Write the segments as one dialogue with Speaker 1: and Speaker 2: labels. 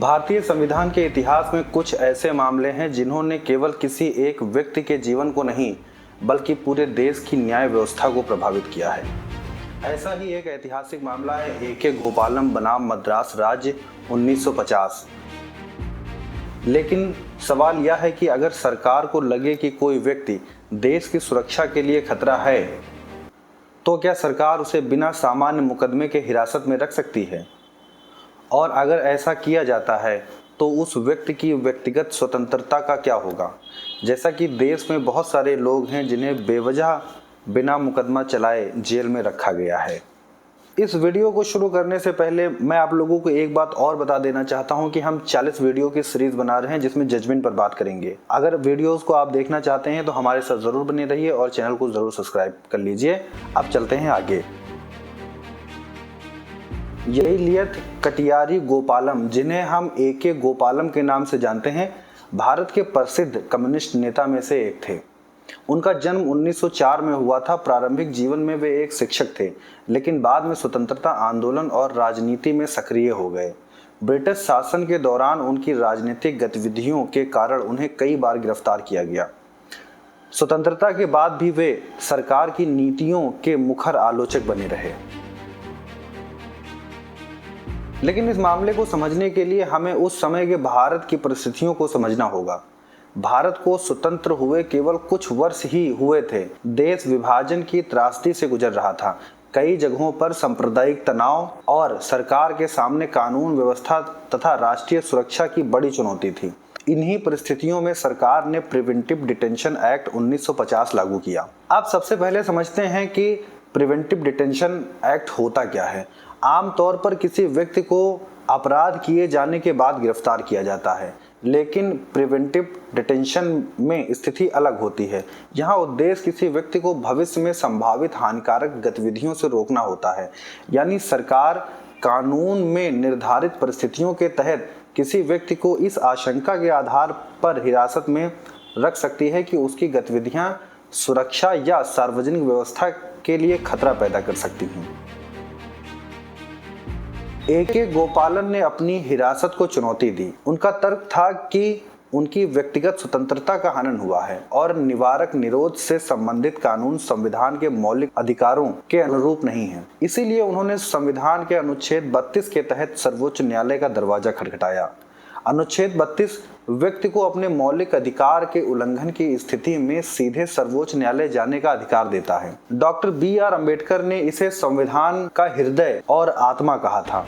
Speaker 1: भारतीय संविधान के इतिहास में कुछ ऐसे मामले हैं जिन्होंने केवल किसी एक व्यक्ति के जीवन को नहीं बल्कि पूरे देश की न्याय व्यवस्था को प्रभावित किया है। ऐसा ही एक ऐतिहासिक मामला है ए.के. गोपालम बनाम मद्रास राज्य 1950। लेकिन सवाल यह है कि अगर सरकार को लगे कि कोई व्यक्ति देश की सुरक्षा के लिए खतरा है तो क्या सरकार उसे बिना सामान्य मुकदमे के हिरासत में रख सकती है? और अगर ऐसा किया जाता है तो उस व्यक्ति की व्यक्तिगत स्वतंत्रता का क्या होगा? जैसा कि देश में बहुत सारे लोग हैं जिन्हें बेवजह बिना मुकदमा चलाए जेल में रखा गया है। इस वीडियो को शुरू करने से पहले मैं आप लोगों को एक बात और बता देना चाहता हूं कि हम 40 वीडियो की सीरीज बना रहे हैं जिसमें जजमेंट पर बात करेंगे। अगर वीडियोस को आप देखना चाहते हैं तो हमारे साथ जरूर बने रहिए और चैनल को जरूर सब्सक्राइब कर लीजिए। अब चलते हैं आगे। एलियट कटियारी गोपालम, जिन्हें हम ए.के. गोपालम के नाम से जानते हैं, भारत के प्रसिद्ध कम्युनिस्ट नेता में से एक थे। उनका जन्म 1904 में हुआ था। प्रारंभिक जीवन में वे एक शिक्षक थे, लेकिन बाद में स्वतंत्रता आंदोलन और राजनीति में सक्रिय हो गए। ब्रिटिश शासन के दौरान उनकी राजनीतिक गतिविधियों के कारण उन्हें कई बार गिरफ्तार किया गया। स्वतंत्रता के बाद भी वे सरकार की नीतियों के मुखर आलोचक बने रहे। लेकिन इस मामले को समझने के लिए हमें उस समय के भारत की परिस्थितियों को समझना होगा। भारत को स्वतंत्र हुए केवल कुछ वर्ष ही हुए थे। देश विभाजन की त्रासदी से गुजर रहा था। कई जगहों पर सांप्रदायिक तनाव और सरकार के सामने कानून व्यवस्था तथा राष्ट्रीय सुरक्षा की बड़ी चुनौती थी। इन्हीं परिस्थितियों में सरकार ने प्रिवेंटिव डिटेंशन एक्ट 1950 लागू किया। अब सबसे पहले समझते हैं कि प्रिवेंटिव डिटेंशन एक्ट होता क्या है। आमतौर पर किसी व्यक्ति को अपराध किए जाने के बाद गिरफ्तार किया जाता है, लेकिन प्रिवेंटिव डिटेंशन में स्थिति अलग होती है। यहाँ उद्देश्य किसी व्यक्ति को भविष्य में संभावित हानिकारक गतिविधियों से रोकना होता है। यानी सरकार कानून में निर्धारित परिस्थितियों के तहत किसी व्यक्ति को इस आशंका के आधार पर हिरासत में रख सकती है कि उसकी गतिविधियां सुरक्षा या सार्वजनिक व्यवस्था के लिए खतरा पैदा कर सकती हैं। ए.के. गोपालन ने अपनी हिरासत को चुनौती दी। उनका तर्क था कि उनकी व्यक्तिगत स्वतंत्रता का हनन हुआ है और निवारक निरोध से संबंधित कानून संविधान के मौलिक अधिकारों के अनुरूप नहीं है। इसीलिए उन्होंने संविधान के अनुच्छेद 32 के तहत सर्वोच्च न्यायालय का दरवाजा खटखटाया। अनुच्छेद 32 व्यक्ति को अपने मौलिक अधिकार के उल्लंघन की स्थिति में सीधे सर्वोच्च न्यायालय जाने का अधिकार देता है। Doctor B R. अम्बेडकर ने इसे संविधान का हृदय और आत्मा कहा था।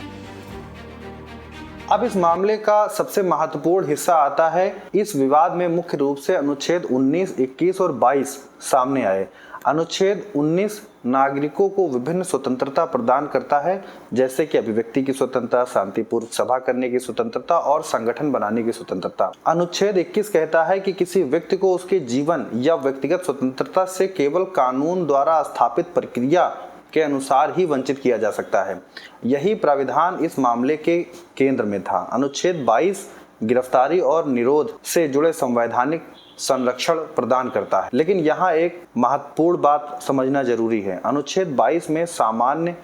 Speaker 1: अब इस मामले का सबसे महत्वपूर्ण हिस्सा आता है। इस विवाद में मुख्य रूप से अनुच्छेद 19, 21 और 22 सामने आए। अनुच्छेद 19 नागरिकों को विभिन्न स्वतंत्रता प्रदान करता है, जैसे कि अभिव्यक्ति की स्वतंत्रता, शांतिपूर्वक सभा करने की स्वतंत्रता और संगठन बनाने की स्वतंत्रता। अनुच्छेद 21 कहता है कि किसी व्यक्ति को उसके जीवन या व्यक्तिगत स्वतंत्रता से केवल कानून द्वारा स्थापित प्रक्रिया के अनुसार ही वंचित किया जा सकता है। यही प्राविधान इस मामले के केंद्र में था। अनुच्छेद 22 गिरफ्तारी और निरोध से जुड़े संवैधानिक संरक्षण प्रदान करता है। लेकिन यहाँ एक महत्वपूर्ण बात समझना जरूरी है। अनुच्छेद 22 में सामान्य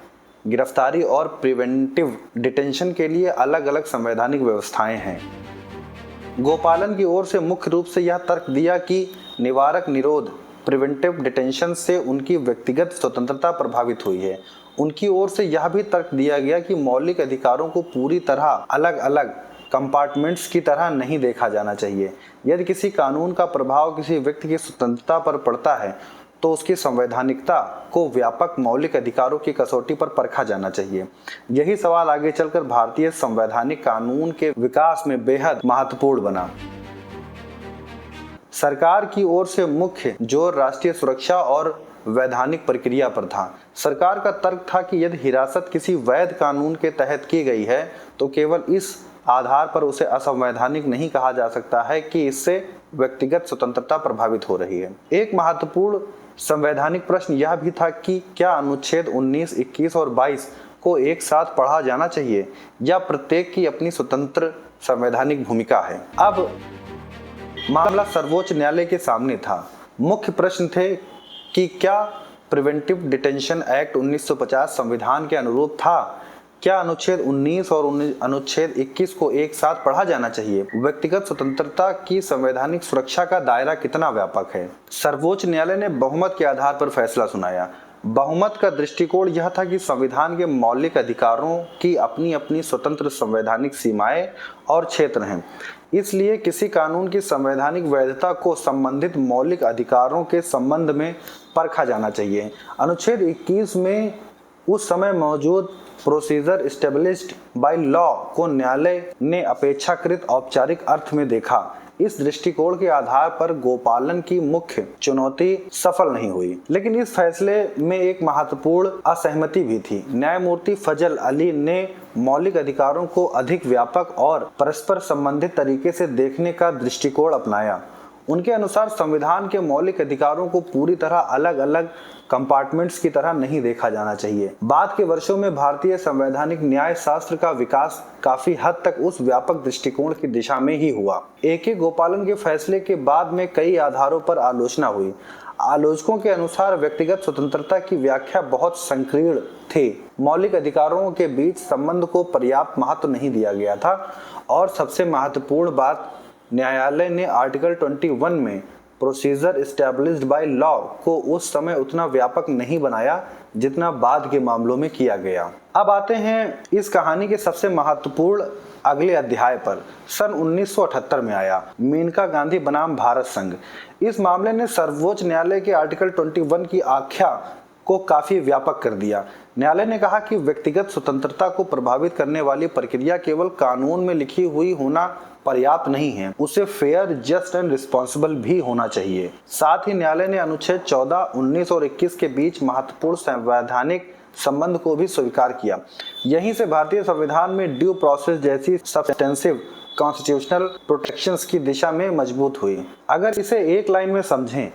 Speaker 1: गिरफ्तारी और प्रिवेंटिव डिटेंशन के लिए अलग अलग संवैधानिक व्यवस्थाएं हैं। गोपालन की ओर से मुख्य रूप से यह तर्क दिया कि निवारक निरोध प्रिवेंटिव डिटेंशन से उनकी व्यक्तिगत स्वतंत्रता प्रभावित हुई है। उनकी ओर से यह भी तर्क दिया गया कि मौलिक अधिकारों को पूरी तरह अलग अलग कंपार्टमेंट्स की तरह नहीं देखा जाना चाहिए। यदि किसी कानून का प्रभाव किसी व्यक्ति की स्वतंत्रता पर पड़ता है तो उसकी संवैधानिकता को व्यापक मौलिक अधिकारों की कसौटी पर परखा जाना चाहिए। यही सवाल आगे चलकर भारतीय संवैधानिक कानून के विकास में बेहद महत्वपूर्ण बना। सरकार की ओर से मुख्य जोर राष्ट्रीय सुरक्षा और वैधानिक प्रक्रिया पर था। सरकार का तर्क था कि यदि हिरासत किसी वैध कानून के तहत की गई है तो केवल इस आधार पर उसे असंवैधानिक नहीं कहा जा सकता है कि इससे व्यक्तिगत स्वतंत्रता प्रभावित हो रही है। एक महत्वपूर्ण संवैधानिक प्रश्न यह भी था कि क्या अनुच्छेद 19, 21 और 22 को एक साथ पढ़ा जाना चाहिए या प्रत्येक की अपनी स्वतंत्र संवैधानिक भूमिका है। अब मामला सर्वोच्च न्यायालय के सामने था। मुख्य प्रश्न थे कि क्या प्रिवेंटिव डिटेंशन एक्ट 1950 संविधान के अनुरूप था क्या अनुच्छेद 19 और अनुच्छेद 21 को एक साथ पढ़ा जाना चाहिए? व्यक्तिगत स्वतंत्रता की संवैधानिक सुरक्षा का दायरा कितना व्यापक है? सर्वोच्च न्यायालय ने बहुमत के आधार पर फैसला सुनाया। बहुमत का दृष्टिकोण यह था कि संविधान के मौलिक अधिकारों की अपनी अपनी स्वतंत्र संवैधानिक सीमाएं और क्षेत्र हैं, इसलिए किसी कानून की संवैधानिक वैधता को संबंधित मौलिक अधिकारों के संबंध में परखा जाना चाहिए। अनुच्छेद 21 में उस समय मौजूद प्रोसीजर एस्टेब्लिश्ड बाय लॉ को न्यायालय ने अपेक्षाकृत औपचारिक अर्थ में देखा। इस दृष्टिकोण के आधार पर गोपालन की मुख्य चुनौती सफल नहीं हुई, लेकिन इस फैसले में एक महत्वपूर्ण असहमति भी थी। न्यायमूर्ति फजल अली ने मौलिक अधिकारों को अधिक व्यापक और परस्पर संबंधित तरीके से देखने का दृष्टिकोण अपनाया। उनके अनुसार संविधान के मौलिक अधिकारों को पूरी तरह अलग अलग कंपार्टमेंट्स की तरह नहीं देखा जाना चाहिए। बाद के वर्षों में भारतीय संवैधानिक न्याय शास्त्र का विकास काफी हद तक उस व्यापक दृष्टिकोण की दिशा में ही हुआ। ए.के. गोपालन के फैसले के बाद में कई आधारों पर आलोचना हुई। आलोचकों के अनुसार व्यक्तिगत स्वतंत्रता की व्याख्या बहुत संकीर्ण थी, मौलिक अधिकारों के बीच संबंध को पर्याप्त महत्व नहीं दिया गया था, और सबसे महत्वपूर्ण बात, न्यायालय ने आर्टिकल 21 में प्रोसीजर एस्टैब्लिश्ड बाय लॉ को उस समय उतना व्यापक नहीं बनाया जितना बाद के मामलों में किया गया। अब आते हैं इस कहानी के सबसे महत्वपूर्ण अगले अध्याय पर। सन 1978 में आया मेनका गांधी बनाम भारत संघ। इस मामले ने सर्वोच्च न्यायालय के आर्टिकल 21 की आख्या को काफी व्यापक कर दिया। न्यायालय ने कहा कि व्यक्तिगत स्वतंत्रता को प्रभावित करने वाली प्रक्रिया केवल कानून में लिखी हुई होना पर्याप्त नहीं है, उसे फेयर, जस्ट एंड रिस्पॉन्सिबल भी होना चाहिए। साथ ही न्यायालय ने अनुच्छेद 14, 19 और 21 के बीच महत्वपूर्ण संवैधानिक संबंध को भी स्वीकार किया। यहीं से भारतीय संविधान में ड्यू प्रोसेस जैसी सब्सटेंसिव कॉन्स्टिट्यूशनल प्रोटेक्शंस की दिशा में मजबूत हुई। अगर इसे एक लाइन में समझें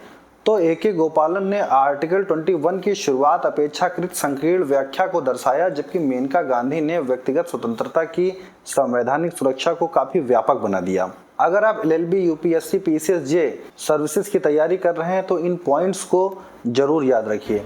Speaker 1: तो ए.के. गोपालन ने आर्टिकल 21 की शुरुआत अपेक्षाकृत संकीर्ण व्याख्या को दर्शाया, जबकि मेनका गांधी ने व्यक्तिगत स्वतंत्रता की संवैधानिक सुरक्षा को काफी व्यापक बना दिया। अगर आप LLB, UPSC, PCSJ सर्विसेज की तैयारी कर रहे हैं तो इन पॉइंट्स को जरूर याद रखिए।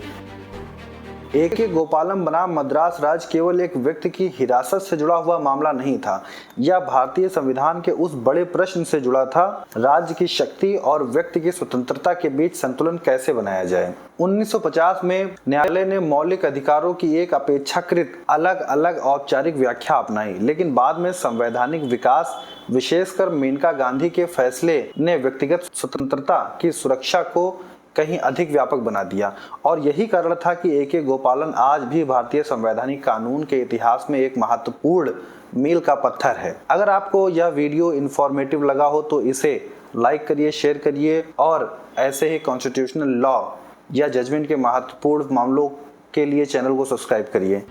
Speaker 1: ए.के. गोपालन बनाम मद्रास राज्य केवल एक व्यक्ति की हिरासत से जुड़ा हुआ मामला नहीं था, यह भारतीय संविधान के उस बड़े प्रश्न से जुड़ा था, राज्य की शक्ति और व्यक्ति की स्वतंत्रता के बीच संतुलन कैसे बनाया जाए। 1950 में न्यायालय ने मौलिक अधिकारों की एक अपेक्षाकृत अलग अलग औपचारिक व्याख्या अपनाई, लेकिन बाद में संवैधानिक विकास, विशेषकर मेनका गांधी के फैसले ने व्यक्तिगत स्वतंत्रता की सुरक्षा को कहीं अधिक व्यापक बना दिया, और यही कारण था कि ए.के. गोपालन आज भी भारतीय संवैधानिक कानून के इतिहास में एक महत्वपूर्ण मील का पत्थर है। अगर आपको यह वीडियो इंफॉर्मेटिव लगा हो तो इसे लाइक करिए, शेयर करिए, और ऐसे ही कॉन्स्टिट्यूशनल लॉ या जजमेंट के महत्वपूर्ण मामलों के लिए चैनल को सब्सक्राइब करिए।